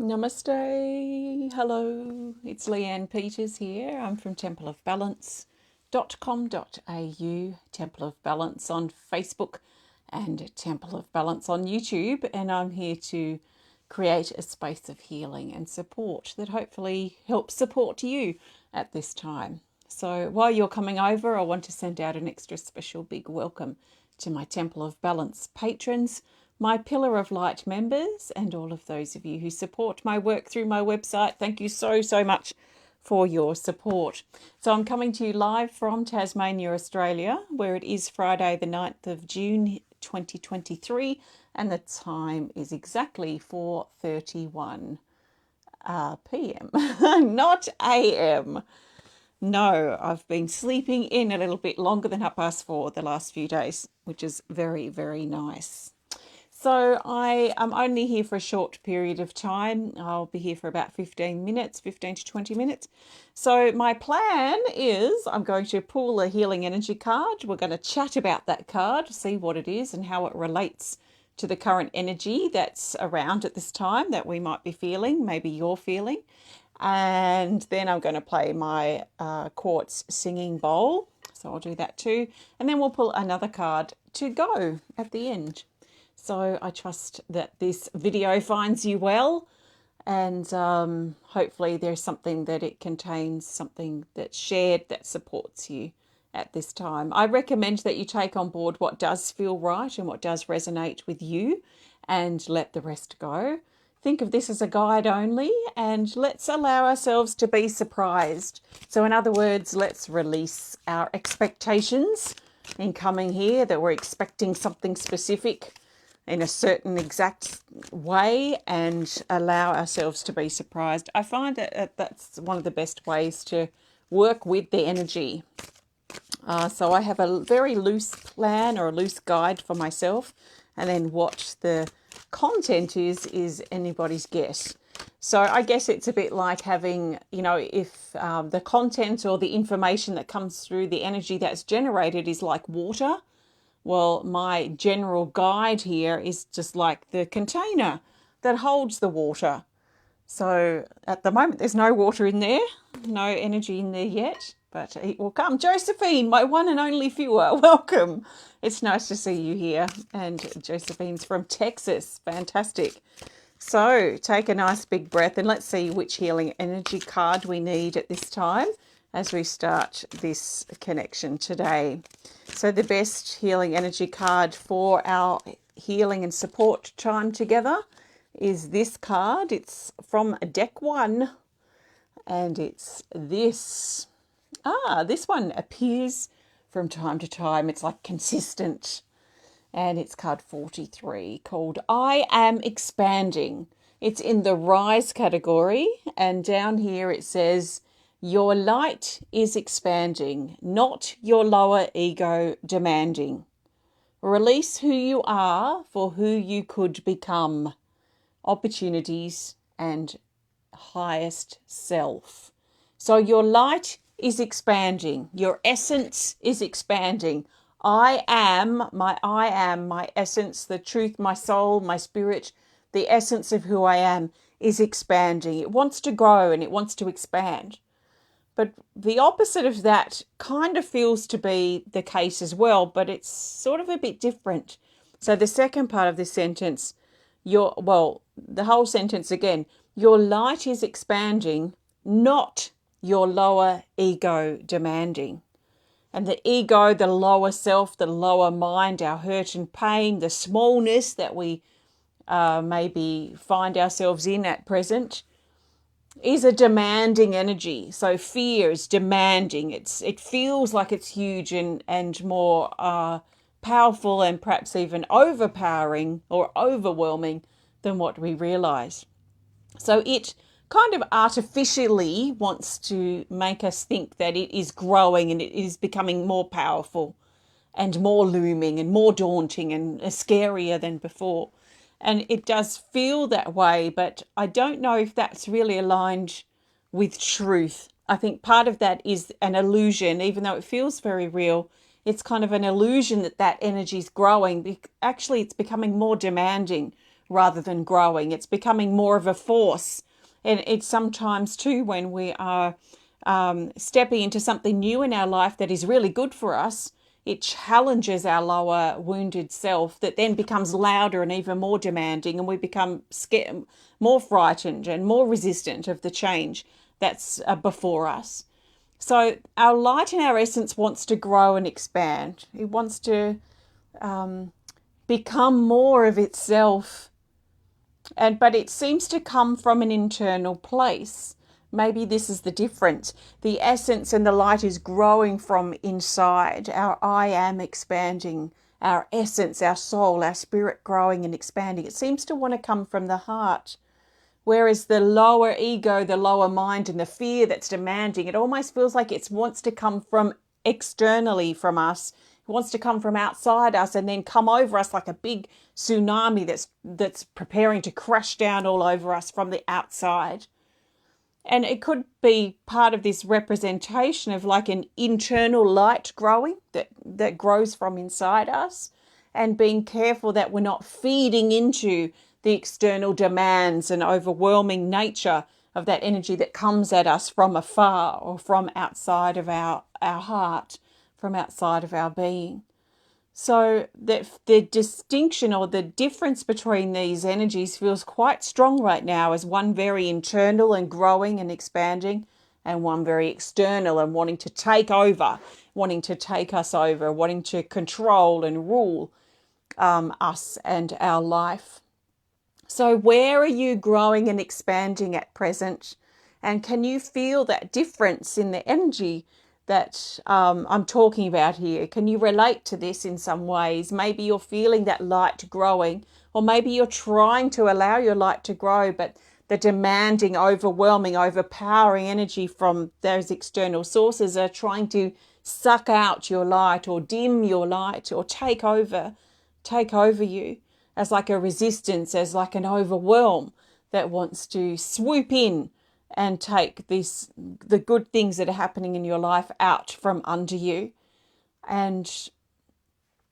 Namaste. Hello. It's Leanne Peters here. I'm from templeofbalance.com.au, Temple of Balance on Facebook and Temple of Balance on YouTube. And I'm here to create a space of healing and support that hopefully helps support you at this time. So while you're coming over, I want to send out an extra special big welcome to my Temple of Balance patrons, my Pillar of Light members, and all of those of you who support my work through my website. Thank you so much for your support. So I'm coming to you live from Tasmania, Australia, where it is Friday the 9th of June 2023, and the time is exactly 4:31 p.m. Not a.m. No, I've been sleeping in a little bit longer than 4:30 the last few days, which is very nice. So I am only here for a short period of time. I'll be here for about 15 to 20 minutes. So my plan is I'm going to pull a healing energy card. We're going to chat about that card, see what it is and how it relates to the current energy that's around at this time that we might be feeling, maybe you're feeling. And then I'm going to play my quartz singing bowl. So I'll do that too. And then we'll pull another card to go at the end. So I trust that this video finds you well, and hopefully there's something that it contains, something that's shared that supports you at this time. I recommend that you take on board what does feel right and what does resonate with you and let the rest go. Think of this as a guide only, and let's allow ourselves to be surprised. So in other words, let's release our expectations in coming here, that we're expecting something specific in a certain exact way, and allow ourselves to be surprised. I find that that's one of the best ways to work with the energy. So I have a very loose plan or a loose guide for myself, and then what the content is anybody's guess. So I guess it's a bit like having, if the content or the information that comes through the energy that's generated is like water, well, my general guide here is just like the container that holds the water. So at the moment, there's no water in there, no energy in there yet, but it will come. Josephine, my one and only viewer, welcome. It's nice to see you here. And Josephine's from Texas. Fantastic. So take a nice big breath and let's see which healing energy card we need at this time as we start this connection today. So the best healing energy card for our healing and support time together is this card. It's from deck 1, and it's this. This one appears from time to time. It's like consistent, and it's card 43, called I Am Expanding. It's in the Rise category, and down here it says, your light is expanding, not your lower ego demanding. Release who you are for who you could become. Opportunities and highest self. So your light is expanding. Your essence is expanding. I am my essence, the truth, my soul, my spirit, the essence of who I am is expanding. It wants to grow and it wants to expand. But the opposite of that kind of feels to be the case as well, but it's sort of a bit different. So the second part of this sentence, the whole sentence again, your light is expanding, not your lower ego demanding. And the ego, the lower self, the lower mind, our hurt and pain, the smallness that we maybe find ourselves in at present, is a demanding energy. So fear is demanding. It feels like it's huge and more powerful and perhaps even overpowering or overwhelming than what we realize. So it kind of artificially wants to make us think that it is growing and it is becoming more powerful and more looming and more daunting and scarier than before. And it does feel that way, but I don't know if that's really aligned with truth. I think part of that is an illusion, even though it feels very real. It's kind of an illusion that energy is growing. Actually, it's becoming more demanding rather than growing. It's becoming more of a force. And it's sometimes too when we are stepping into something new in our life that is really good for us, it challenges our lower wounded self that then becomes louder and even more demanding, and we become scared, more frightened and more resistant of the change that's before us. So our light and our essence wants to grow and expand. It wants to become more of itself, but it seems to come from an internal place. Maybe this is the difference. The essence and the light is growing from inside. Our I am expanding. Our essence, our soul, our spirit growing and expanding. It seems to want to come from the heart. Whereas the lower ego, the lower mind, and the fear that's demanding, it almost feels like it wants to come from externally from us. It wants to come from outside us and then come over us like a big tsunami that's preparing to crash down all over us from the outside. And it could be part of this representation of like an internal light growing that grows from inside us, and being careful that we're not feeding into the external demands and overwhelming nature of that energy that comes at us from afar or from outside of our heart, from outside of our being. So the distinction or the difference between these energies feels quite strong right now, as one very internal and growing and expanding, and one very external and wanting to take over, wanting to take us over, wanting to control and rule us and our life. So where are you growing and expanding at present? And can you feel that difference in the energy that I'm talking about here? Can you relate to this in some ways? Maybe you're feeling that light growing, or maybe you're trying to allow your light to grow, but the demanding, overwhelming, overpowering energy from those external sources are trying to suck out your light or dim your light or take over you, as like a resistance, as like an overwhelm that wants to swoop in and take the good things that are happening in your life out from under you. And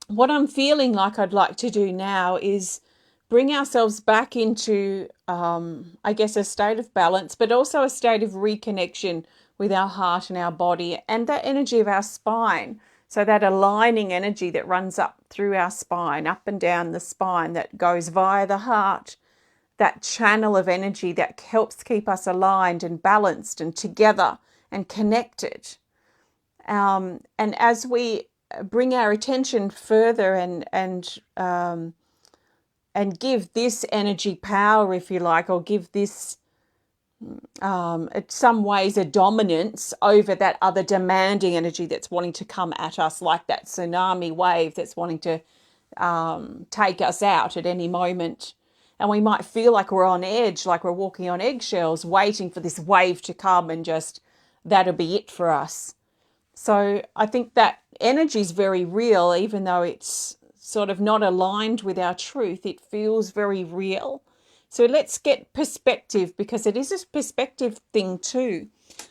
what I'm feeling like I'd like to do now is bring ourselves back into, I guess, a state of balance, but also a state of reconnection with our heart and our body and that energy of our spine. So that aligning energy that runs up through our spine, up and down the spine, that goes via the heart, that channel of energy that helps keep us aligned and balanced and together and connected. And as we bring our attention further and give this energy power, if you like, or give this in some ways a dominance over that other demanding energy that's wanting to come at us, like that tsunami wave that's wanting to take us out at any moment. And we might feel like we're on edge, like we're walking on eggshells, waiting for this wave to come and just that'll be it for us. So I think that energy is very real, even though it's sort of not aligned with our truth. It feels very real. So let's get perspective, because it is a perspective thing too.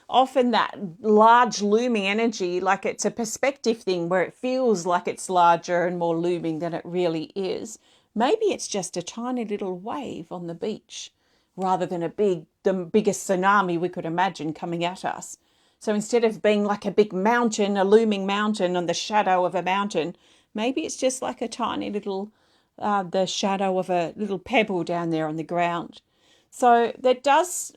Often that large looming energy, like it's a perspective thing where it feels like it's larger and more looming than it really is. Maybe it's just a tiny little wave on the beach rather than the biggest tsunami we could imagine coming at us. So instead of being like a big mountain, a looming mountain on the shadow of a mountain, maybe it's just like a tiny little the shadow of a little pebble down there on the ground. So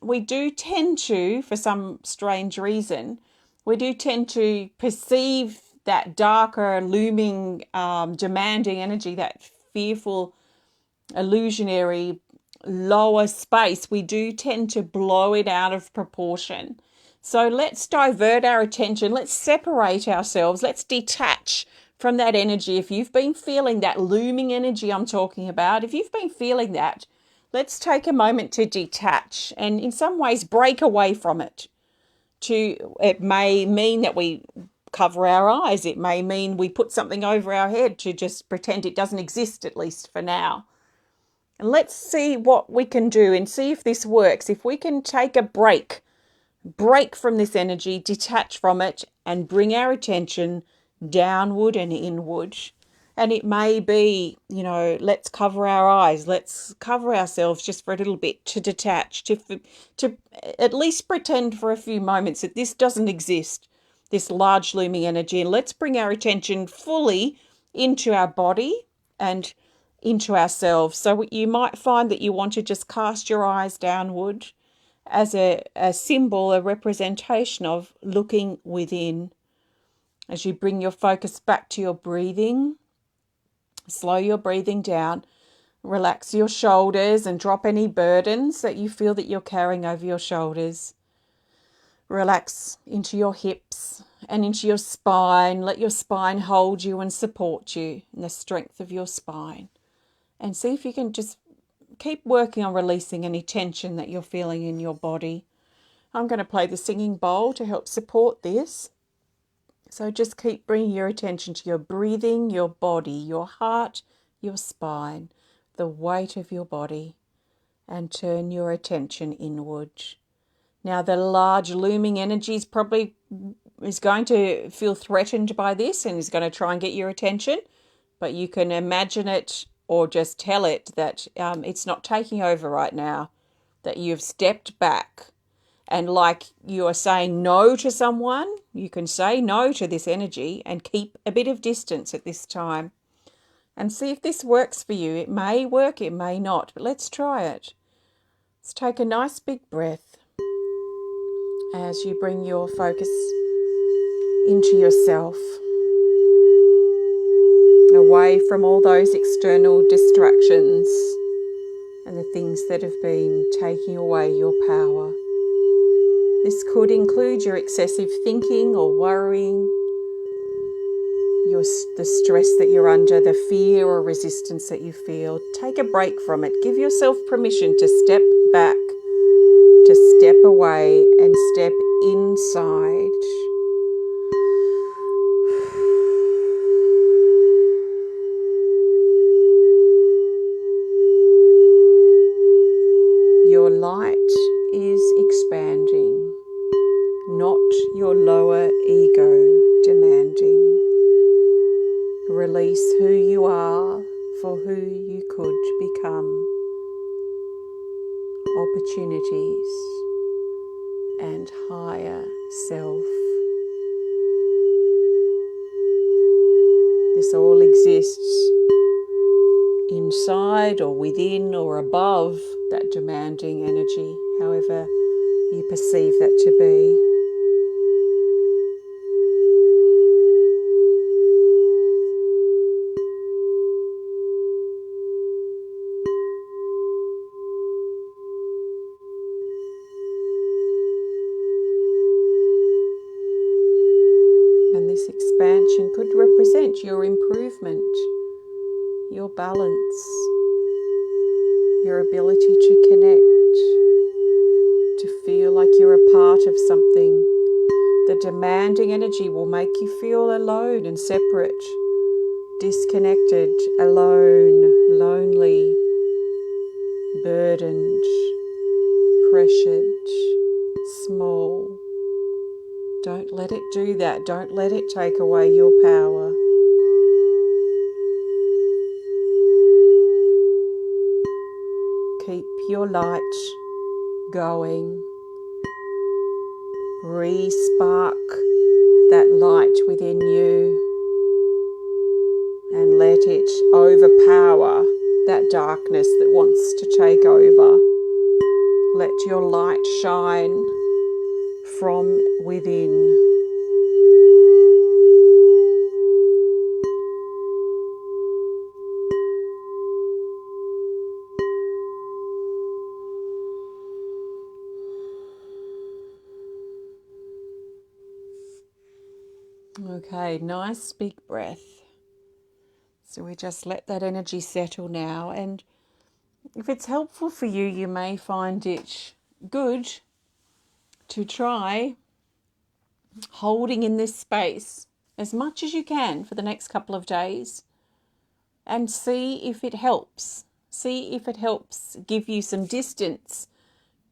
we do tend to, for some strange reason, we do tend to perceive that darker, looming, demanding energy, that fearful, illusionary, lower space. We do tend to blow it out of proportion. So let's divert our attention. Let's separate ourselves. Let's detach from that energy. If you've been feeling that looming energy I'm talking about, if you've been feeling that, let's take a moment to detach and in some ways break away from it. It may mean that we cover our eyes. It may mean we put something over our head to just pretend it doesn't exist, at least for now. And let's see what we can do and see if this works. If we can take a break from this energy, detach from it, and bring our attention downward and inward. And it may be, let's cover our eyes, let's cover ourselves just for a little bit to detach, to at least pretend for a few moments that this doesn't exist, this large looming energy, and let's bring our attention fully into our body and into ourselves. So you might find that you want to just cast your eyes downward as a symbol, a representation of looking within. As you bring your focus back to your breathing, slow your breathing down, relax your shoulders and drop any burdens that you feel that you're carrying over your shoulders. Relax into your hips and into your spine. Let your spine hold you and support you in the strength of your spine. And see if you can just keep working on releasing any tension that you're feeling in your body. I'm going to play the singing bowl to help support this. So just keep bringing your attention to your breathing, your body, your heart, your spine, the weight of your body, and turn your attention inward. Now the large looming energy is going to feel threatened by this and is going to try and get your attention, but you can imagine it or just tell it that it's not taking over right now, that you've stepped back. And like you are saying no to someone, you can say no to this energy and keep a bit of distance at this time. And see if this works for you. It may work, it may not, but let's try it. Let's take a nice big breath as you bring your focus into yourself, away from all those external distractions and the things that have been taking away your power. This could include your excessive thinking or worrying, the stress that you're under, the fear or resistance that you feel. Take a break from it. Give yourself permission to step back, to step away and step inside. Your light is expanding, not your lower ego demanding. Release who you are for who you could become. Opportunities and higher self. This all exists inside or within or above that demanding energy, however you perceive that to be. And this expansion could represent your improvement, your balance, your ability to connect, to feel like you're a part of something. The demanding energy will make you feel alone and separate, disconnected, alone, lonely, burdened, pressured, small. Don't let it do that. Don't let it take away your power. Keep your light going. Re-spark that light within you and let it overpower that darkness that wants to take over. Let your light shine from within. Okay, nice big breath. So we just let that energy settle now, and if it's helpful for you, you may find it good to try holding in this space as much as you can for the next couple of days and see if it helps. See if it helps give you some distance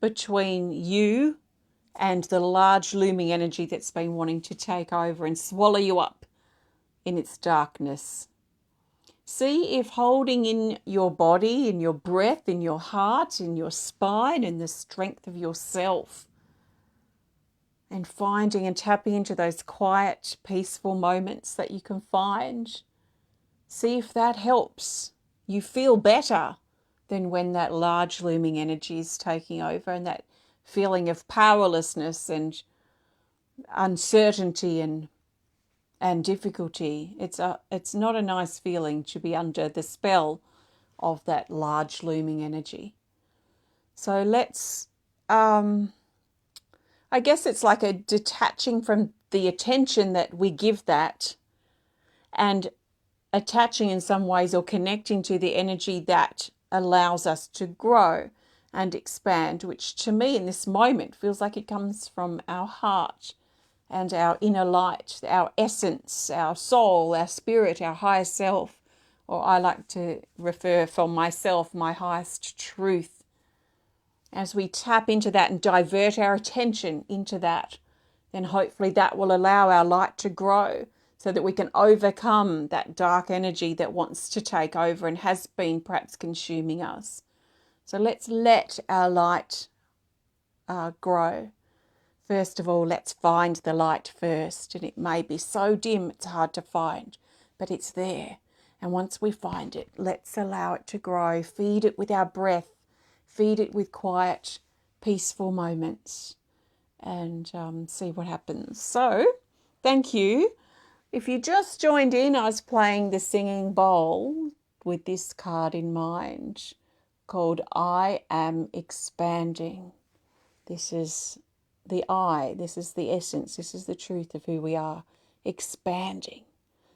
between you and the large looming energy that's been wanting to take over and swallow you up in its darkness. See if holding in your body, in your breath, in your heart, in your spine, in the strength of yourself, and finding and tapping into those quiet, peaceful moments that you can find. See if that helps you feel better than when that large looming energy is taking over, and that feeling of powerlessness and uncertainty and difficulty. It's not a nice feeling to be under the spell of that large looming energy. So let's, I guess it's like a detaching from the attention that we give that, and attaching in some ways, or connecting to the energy that allows us to grow and expand, which to me in this moment feels like it comes from our heart and our inner light, our essence, our soul, our spirit, our higher self, or I like to refer for myself, my highest truth. As we tap into that and divert our attention into that, then hopefully that will allow our light to grow so that we can overcome that dark energy that wants to take over and has been perhaps consuming us. So let's let our light grow. First of all, let's find the light first. And it may be so dim it's hard to find, but it's there. And once we find it, let's allow it to grow. Feed it with our breath. Feed it with quiet, peaceful moments, and see what happens. So, thank you. If you just joined in, I was playing the singing bowl with this card in mind called I Am Expanding. This is the I, this is the essence, this is the truth of who we are, expanding.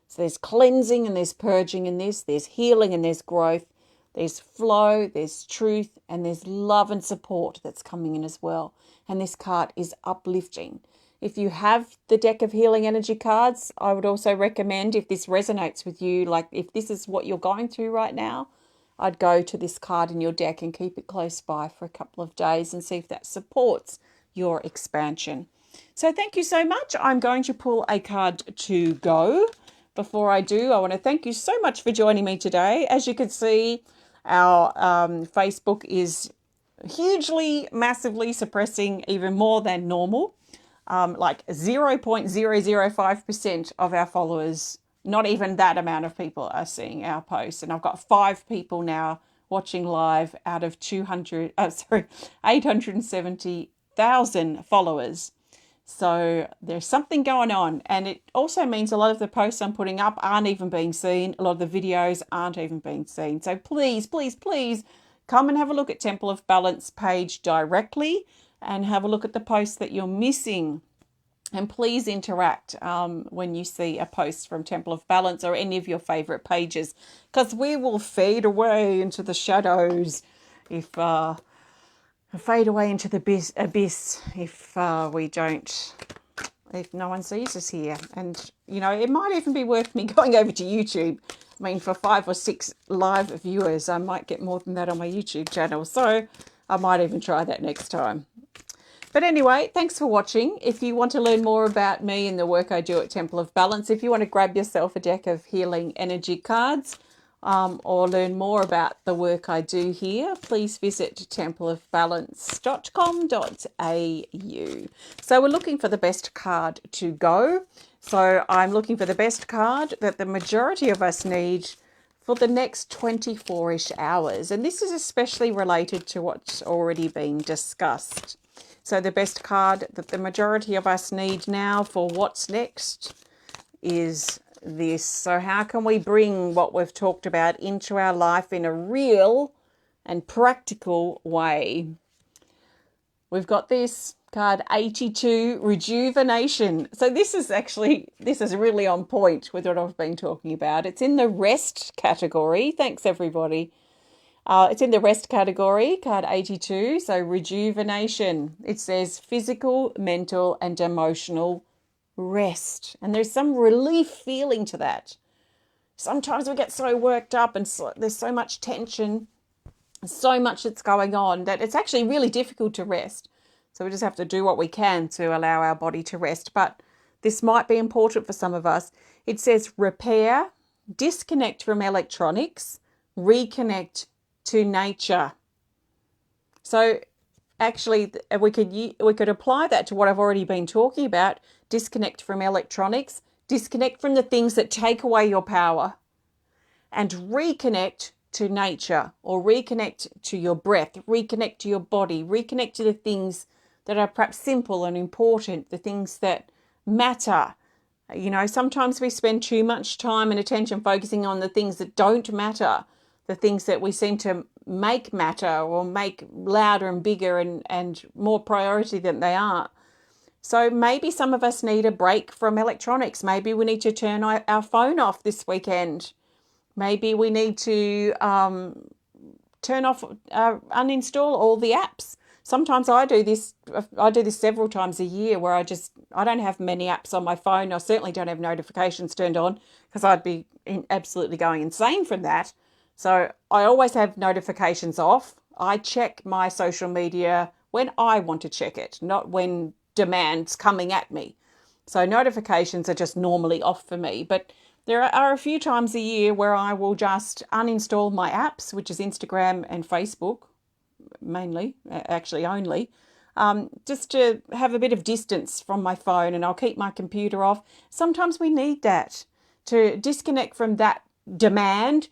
So there's cleansing and there's purging in this, there's healing and there's growth, there's flow, there's truth, and there's love and support that's coming in as well. And this card is uplifting. If you have the deck of healing energy cards, I would also recommend, if this resonates with you, like if this is what you're going through right now, I'd go to this card in your deck and keep it close by for a couple of days and see if that supports your expansion. So thank you so much. I'm going to pull a card to go. Before I do, I want to thank you so much for joining me today. As you can see, our Facebook is hugely, massively suppressing even more than normal. Like 0.005% of our followers, not even that amount of people are seeing our posts. And I've got 5 people now watching live out of 870,000 followers. So there's something going on, and it also means a lot of the posts I'm putting up aren't even being seen. A lot of the videos aren't even being seen. So please, please, please come and have a look at Temple of Balance page directly and have a look at the posts that you're missing. And please interact when you see a post from Temple of Balance or any of your favorite pages, because we will fade away into the shadows if fade away into the abyss if we don't, if no one sees us here. And, you know, it might even be worth me going over to YouTube. I mean, for 5 or 6 live viewers, I might get more than that on my YouTube channel. So I might even try that next time. But anyway, thanks for watching. If you want to learn more about me and the work I do at Temple of Balance, if you want to grab yourself a deck of healing energy cards, or learn more about the work I do here, please visit templeofbalance.com.au. So we're looking for the best card to go. So I'm looking for the best card that the majority of us need for the next 24-ish hours. And this is especially related to what's already been discussed. So the best card that the majority of us need now for what's next is this. So how can we bring what we've talked about into our life in a real and practical way? We've got this card 82, rejuvenation. So this is really on point with what I've been talking about. It's in the rest category. Thanks everybody. It's in the rest category, card 82. So rejuvenation. It says physical, mental and emotional rest, and there's some relief feeling to that. Sometimes we get so worked up and there's so much tension, so much that's going on, that it's actually really difficult to rest. So we just have to do what we can to allow our body to rest. But this might be important for some of us. It says repair, disconnect from electronics, reconnect to nature. So actually, we could apply that to what I've already been talking about. Disconnect from electronics, disconnect from the things that take away your power, and reconnect to nature, or reconnect to your breath, reconnect to your body, reconnect to the things that are perhaps simple and important, the things that matter. You know, sometimes we spend too much time and attention focusing on the things that don't matter, the things that we seem to make matter or make louder and bigger and more priority than they are. So maybe some of us need a break from electronics. Maybe we need to turn our phone off this weekend. Maybe we need to turn off, uninstall all the apps. Sometimes I do this several times a year where I don't have many apps on my phone. I certainly don't have notifications turned on because I'd be absolutely going insane from that. So I always have notifications off. I check my social media when I want to check it, not when demand's coming at me. So notifications are just normally off for me. But there are a few times a year where I will just uninstall my apps, which is Instagram and Facebook, mainly, actually only, just to have a bit of distance from my phone, and I'll keep my computer off. Sometimes we need that to disconnect from that demand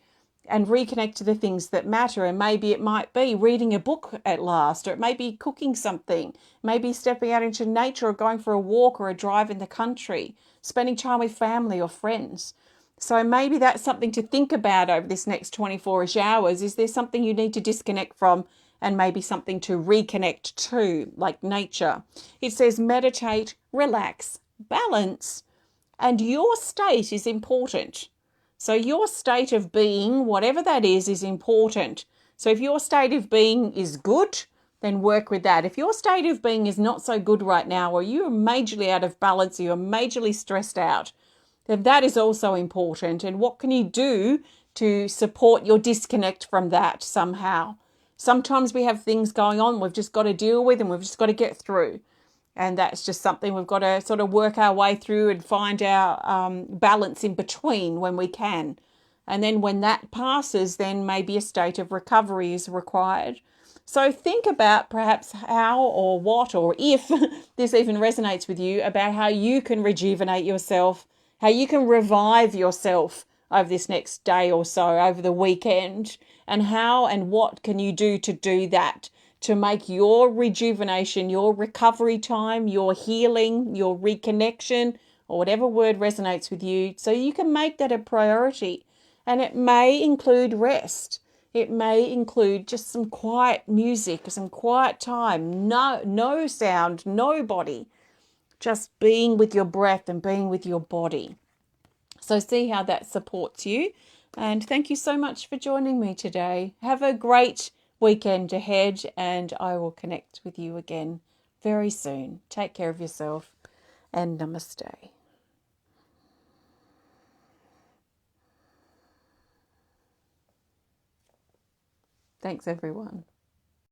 and reconnect to the things that matter. And maybe it might be reading a book at last, or it may be cooking something, maybe stepping out into nature or going for a walk or a drive in the country, spending time with family or friends. So maybe that's something to think about over this next 24-ish hours. Is there something you need to disconnect from and maybe something to reconnect to, like nature? It says meditate, relax, balance, and your state is important. So your state of being, whatever that is important. So if your state of being is good, then work with that. If your state of being is not so good right now, or you are majorly out of balance, or you're majorly stressed out, then that is also important. And what can you do to support your disconnect from that somehow? Sometimes we have things going on we've just got to deal with and we've just got to get through. And that's just something we've got to sort of work our way through and find our balance in between when we can. And then when that passes, then maybe a state of recovery is required. So think about perhaps how or what or if this even resonates with you, about how you can rejuvenate yourself, how you can revive yourself over this next day or so, over the weekend, and how and what can you do to do that, to make your rejuvenation, your recovery time, your healing, your reconnection, or whatever word resonates with you, so you can make that a priority. And it may include rest. It may include just some quiet music, some quiet time, no sound, nobody, just being with your breath and being with your body. So see how that supports you. And thank you so much for joining me today. Have a great weekend ahead, and I will connect with you again very soon. Take care of yourself, and namaste. Thanks, everyone.